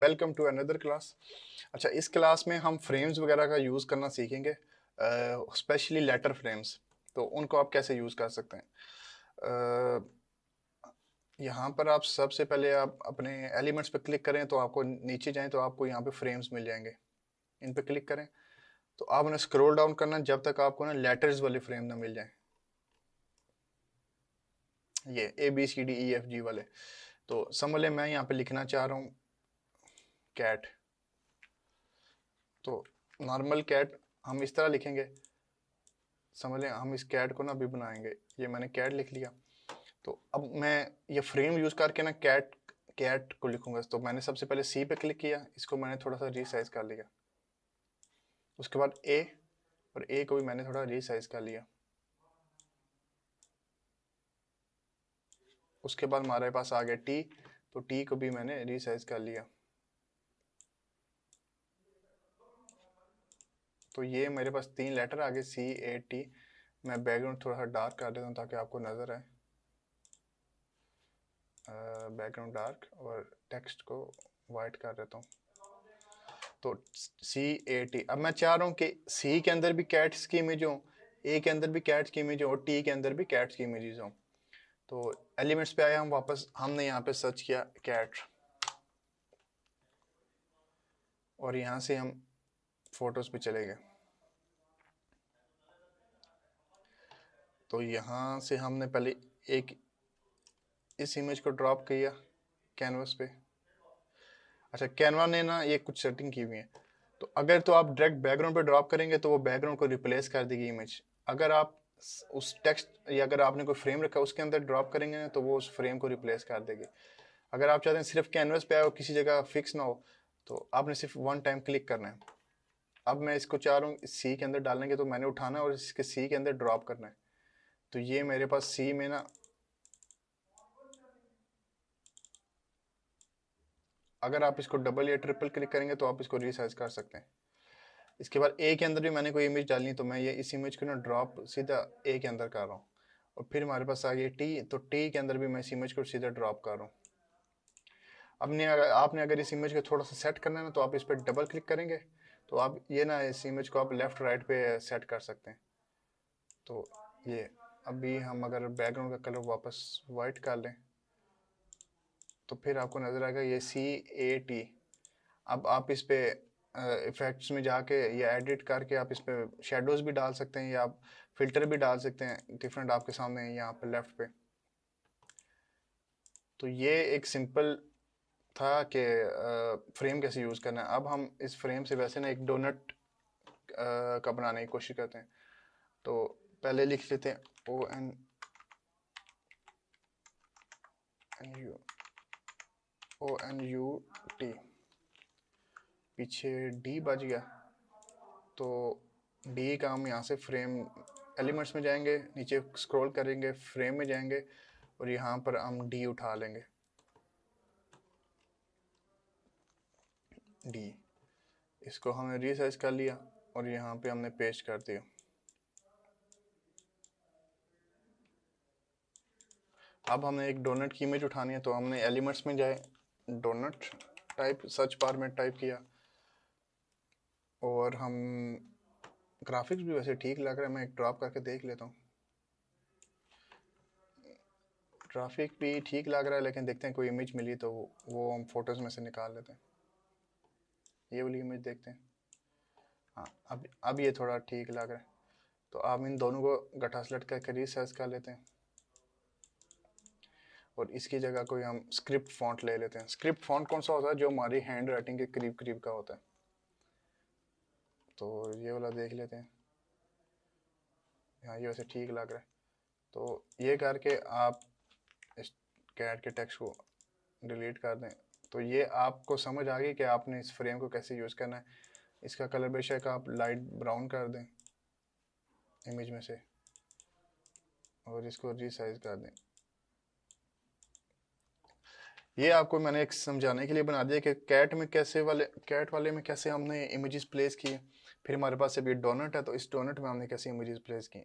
Welcome to another class. अच्छा, इस class में हम फ्रेम्स वगैरह का यूज़ करना सीखेंगे, स्पेशली लेटर फ्रेम्स। तो उनको आप कैसे यूज़ कर सकते हैं। यहाँ पर आप सबसे पहले आप अपने एलिमेंट्स पे क्लिक करें तो आपको नीचे जाएं तो आपको यहाँ पे फ्रेम्स मिल जाएंगे। इन पे क्लिक करें तो आपने स्क्रॉल डाउन करना जब तक आपको ना लेटर्स वाले फ्रेम ना मिल जाए, ये ABCDEFG वाले। तो समझ लें मैं यहाँ पे लिखना चाह रहा हूँ कैट, तो नॉर्मल कैट हम इस तरह लिखेंगे। समझ लें हम इस कैट को ना भी बनाएंगे, ये मैंने कैट लिख लिया। तो अब मैं ये फ्रेम यूज करके ना कैट कैट को लिखूंगा। तो मैंने सबसे पहले सी पे क्लिक किया, इसको मैंने थोड़ा सा रीसाइज कर लिया। उसके बाद ए, और ए को भी मैंने थोड़ा रीसाइज कर लिया। उसके बाद हमारे पास आ गया टी, तो टी को भी मैंने रीसाइज कर लिया। तो ये मेरे पास 3 लेटर आ गए CAT। मैं बैकग्राउंड थोड़ा सा डार्क कर देता हूँ ताकि आपको नजर आए। बैकग्राउंड डार्क और टेक्स्ट को वाइट कर देता हूँ। तो CAT, अब मैं चाह रहा हूँ कि सी के अंदर भी कैट्स की इमेज हो, ए के अंदर भी कैट्स की इमेज हो और टी के अंदर भी कैट्स की इमेजेस हो। तो एलिमेंट्स पे आए हम वापस, हमने यहाँ पे सर्च किया कैट, और यहाँ से हम फोटोज पे चले गए। तो यहाँ से हमने पहले एक इस इमेज को ड्रॉप किया कैनवस पे। अच्छा, कैनवा ने ना ये कुछ सेटिंग की हुई है, तो अगर तो आप डायरेक्ट बैकग्राउंड पे ड्रॉप करेंगे तो वो बैकग्राउंड को रिप्लेस कर देगी इमेज। अगर आप उस टेक्स्ट या अगर आपने कोई फ्रेम रखा उसके अंदर ड्रॉप करेंगे ना तो वो उस फ्रेम को रिप्लेस कर देगी। अगर आप चाहते हैं सिर्फ कैनवस पे आए और किसी जगह फिक्स ना हो तो आपने सिर्फ वन टाइम क्लिक करना है। अब मैं इसको चाह रहा हूँ सी के अंदर डालने के, तो मैंने उठाना है और इसके सी के अंदर ड्रॉप करना है। तो ये मेरे पास सी में ना, अगर आप इसको डबल या ट्रिपल क्लिक करेंगे तो आप इसको रीसाइज कर सकते हैं। इसके बाद ए के अंदर भी मैंने कोई इमेज डालनी, तो मैं ये इस इमेज को ना ड्रॉप सीधा ए के अंदर कर रहा हूँ। और फिर हमारे पास आ गई टी, तो टी के अंदर भी मैं इस इमेज को सीधा ड्रॉप कर रहा हूँ। आपने अगर इस इमेज को थोड़ा सा सेट करना है ना तो आप इस पर डबल क्लिक करेंगे तो आप ये ना इस इमेज को आप लेफ्ट राइट पे सेट कर सकते हैं। तो ये अभी हम अगर बैकग्राउंड का कलर वापस वाइट कर लें तो फिर आपको नजर आएगा ये CAT। अब आप इस पे इफेक्ट्स में जाके या एडिट करके आप इस पे शेडोज भी डाल सकते हैं या आप फिल्टर भी डाल सकते हैं, डिफरेंट आपके सामने है यहाँ पे लेफ्ट पे। तो ये एक सिंपल था कि फ्रेम कैसे यूज करना है। अब हम इस फ्रेम से वैसे ना एक डोनट का बनाने की कोशिश करते हैं। तो पहले लिख लेते हैं ONUT, पीछे D बच गया। तो D का हम यहाँ से फ्रेम एलिमेंट्स में जाएंगे, नीचे स्क्रॉल करेंगे, फ्रेम में जाएंगे और यहाँ पर हम D उठा लेंगे। D, इसको हमने रीसाइज कर लिया और यहाँ पे हमने पेस्ट कर दिया। अब हमने एक डोनट की इमेज उठानी है, तो हमने एलिमेंट्स में जाए, डोनट टाइप सर्च बार में टाइप किया और हम ग्राफिक्स भी वैसे ठीक लग रहा है, मैं एक ड्रॉप करके देख लेता हूँ। ट्रैफिक भी ठीक लग रहा है, लेकिन देखते हैं कोई इमेज मिली तो वो हम फोटोज में से निकाल लेते हैं। ये वाली इमेज देखते हैं। हाँ, अब ये थोड़ा ठीक लग रहा है, तो आप इन दोनों को गठा सेलेक्ट करके रीसाइज कर लेते हैं और इसकी जगह कोई हम स्क्रिप्ट फॉन्ट ले लेते हैं। स्क्रिप्ट फॉन्ट कौन सा होता है? जो हमारी हैंड राइटिंग के करीब करीब का होता है। तो ये वाला देख लेते हैं। हाँ, ये वैसे ठीक लग रहा है। तो ये करके आप इस कैट के टेक्स्ट को डिलीट कर दें। तो ये आपको समझ आ गई कि आपने इस फ्रेम को कैसे यूज़ करना है। इसका कलर बेशक आप लाइट ब्राउन कर दें इमेज में से और इसको रीसाइज कर दें। ये आपको मैंने एक समझाने के लिए बना दिया कि कैट वाले में कैसे हमने इमेजेस प्लेस किए। फिर हमारे पास अभी डोनट है, तो इस डोनट में हमने कैसे इमेजेस प्लेस की।